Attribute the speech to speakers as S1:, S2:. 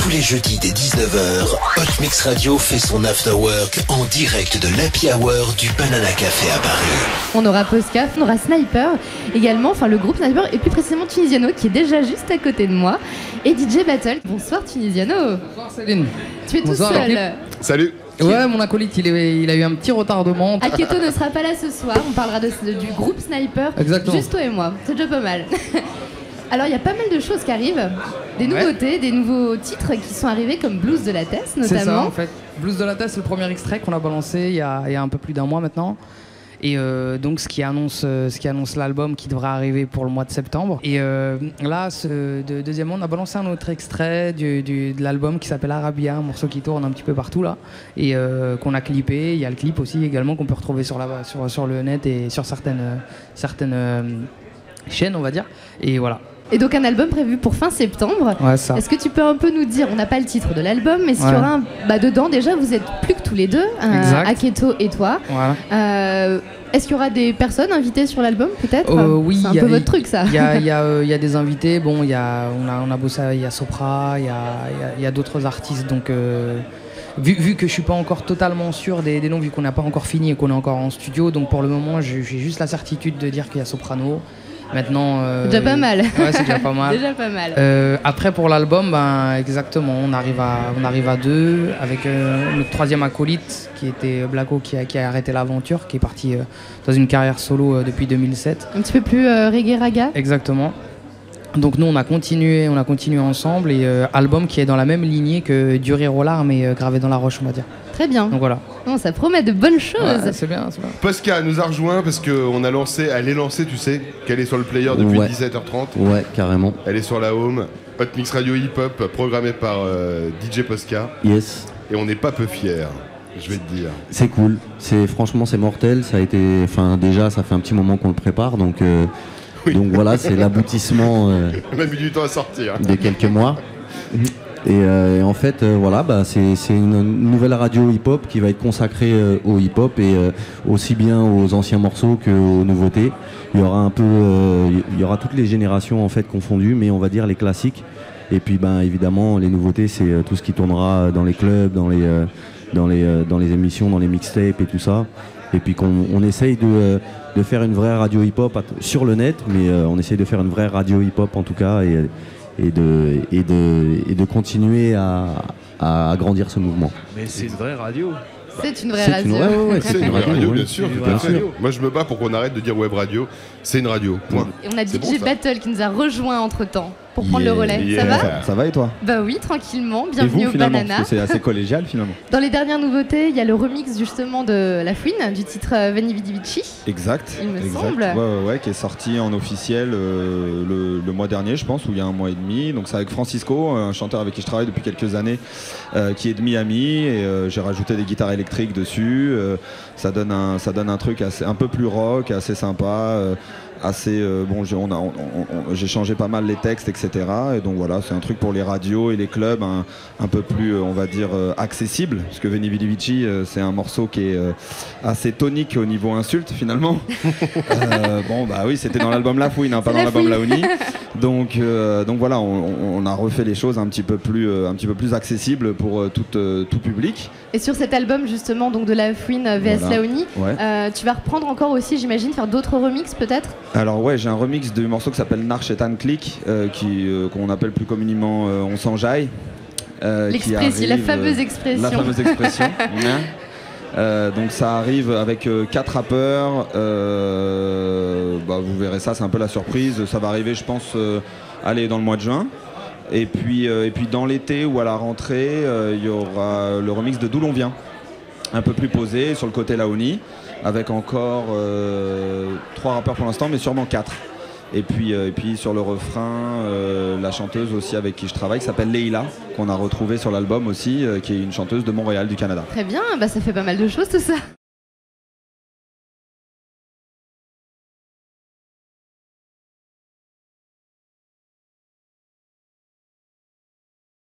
S1: Tous les jeudis dès 19 h, Hot Mix Radio fait son after work en direct de l'Happy Hour du Banana Café à Paris.
S2: On aura Posca, on aura Sniper également, enfin le groupe Sniper et plus précisément Tunisiano qui est déjà juste à côté de moi et DJ Battle. Bonsoir Tunisiano.
S3: Bonsoir Céline.
S2: Tu es
S3: Bonsoir,
S2: tout seul.
S4: Salut.
S3: Ouais, mon acolyte, il a eu un petit retardement.
S2: Aketo ne sera pas là ce soir, on parlera du groupe Sniper.
S3: Exactement.
S2: Juste toi et moi, c'est déjà pas mal. Alors il y a pas mal de choses qui arrivent, des nouveautés, des nouveaux titres qui sont arrivés comme Blues de la Tess notamment.
S3: C'est ça en fait. Blues de la Tess, c'est le premier extrait qu'on a balancé il y a un peu plus d'un mois maintenant. Et donc ce qui annonce l'album qui devrait arriver pour le mois de septembre. Et là, deuxièmement, on a balancé un autre extrait de l'album qui s'appelle Arabia, un morceau qui tourne un petit peu partout là, et qu'on a clippé. Il y a le clip aussi également qu'on peut retrouver sur le net et sur certaines chaînes, on va dire. Et voilà.
S2: Et donc un album prévu pour fin septembre.
S3: Ouais, ça.
S2: Est-ce que tu peux un peu nous dire, on n'a pas le titre de l'album, mais s'il y aura dedans déjà vous êtes plus que tous les deux, Aketo et toi.
S3: Voilà.
S2: Est-ce qu'il y aura des personnes invitées sur l'album peut-être?
S3: Oui,
S2: c'est un peu votre truc ça.
S3: Il y a des invités, bon, on a bossé, il y a Sopra, il y a d'autres artistes, donc vu que je suis pas encore totalement sûr des noms, vu qu'on n'a pas encore fini et qu'on est encore en studio, donc pour le moment j'ai juste la certitude de dire qu'il y a Soprano. Maintenant,
S2: c'est déjà pas mal.
S3: Ouais, c'est déjà pas mal.
S2: Déjà pas mal.
S3: Après pour l'album, exactement, on arrive à deux avec notre troisième acolyte qui était Blago qui a arrêté l'aventure, qui est parti dans une carrière solo depuis 2007.
S2: Un petit peu plus reggae raga.
S3: Exactement. Donc nous on a continué ensemble et album qui est dans la même lignée que Durer Rollard mais gravé dans la roche, on va dire.
S2: Très bien.
S3: Donc voilà.
S2: Bon, ça promet de bonnes choses.
S3: Ouais, c'est bien.
S4: Posca nous a rejoint parce qu'elle est lancée, tu sais, qu'elle est sur le player depuis 17h30.
S5: Ouais, carrément.
S4: Elle est sur la home. Hot Mix Radio Hip Hop, programmé par DJ Posca.
S5: Yes.
S4: Et on n'est pas peu fiers, je vais te dire.
S5: C'est cool. Franchement, c'est mortel. Ça a été, déjà, ça fait un petit moment qu'on le prépare, donc.
S4: Oui.
S5: Donc voilà, c'est l'aboutissement
S4: on a mis du temps à sortir.
S5: De quelques mois. Et en fait, c'est une nouvelle radio hip-hop qui va être consacrée au hip-hop et aussi bien aux anciens morceaux qu'aux nouveautés. Il y aura toutes les générations en fait confondues, mais on va dire les classiques. Et puis évidemment, les nouveautés, c'est tout ce qui tournera dans les clubs, dans les émissions, dans les mixtapes et tout ça. Et puis qu'on essaye de faire une vraie radio hip-hop sur le net, mais on essaye de faire une vraie radio hip-hop en tout cas et de continuer à agrandir ce mouvement.
S6: Mais c'est une vraie radio.
S2: C'est une vraie radio.
S4: C'est une vraie radio, bien sûr.
S5: Bien sûr.
S4: Moi, je me bats pour qu'on arrête de dire web radio. C'est une radio. Point.
S2: Et on a DJ
S4: bon,
S2: Battle qui nous a rejoint entre temps pour prendre le relais.
S4: Yeah.
S2: Ça va?
S7: Ça va et toi?
S2: Bah oui, tranquillement.
S7: Et
S2: Bienvenue
S7: vous,
S2: au
S7: finalement,
S2: Banana.
S7: parce que c'est assez collégial finalement.
S2: Dans les dernières nouveautés, il y a le remix justement de La Fouine du titre Veni Vidi Vici.
S7: Exact.
S2: Il me semble.
S7: Ouais, qui est sorti en officiel le mois dernier, je pense, ou il y a un mois et demi. Donc c'est avec Francisco, un chanteur avec qui je travaille depuis quelques années, qui est de Miami, et j'ai rajouté des guitares électriques dessus. Ça donne un truc un peu plus rock, assez sympa. J'ai changé pas mal les textes, etc. Et donc voilà, c'est un truc pour les radios et les clubs un peu plus, on va dire, accessible. Parce que Veni Vidi Vici, c'est un morceau qui est assez tonique au niveau insulte finalement. Oui, c'était dans l'album La Fouine, pas dans l'album Laouni. Donc voilà, on a refait les choses un petit peu plus accessibles pour tout public.
S2: Et sur cet album justement donc de La Fouine VS Laouni, tu vas reprendre encore aussi, j'imagine, faire d'autres remixes peut-être?
S7: Alors ouais, j'ai un remix du morceau qui s'appelle Narch et Tan Click, qu'on appelle plus communément On s'enjaille.
S2: La fameuse expression.
S7: La fameuse expression. Donc ça arrive avec 4 rappeurs. Vous verrez ça, c'est un peu la surprise. Ça va arriver, je pense, dans le mois de juin. Et puis dans l'été ou à la rentrée, il y aura le remix de D'où l'on vient, un peu plus posé sur le côté Laouni, avec encore 3 rappeurs pour l'instant, mais sûrement 4. Et puis sur le refrain, la chanteuse aussi avec qui je travaille, qui s'appelle Leila, qu'on a retrouvée sur l'album aussi, qui est une chanteuse de Montréal, du Canada.
S2: Très bien, ça fait pas mal de choses tout ça.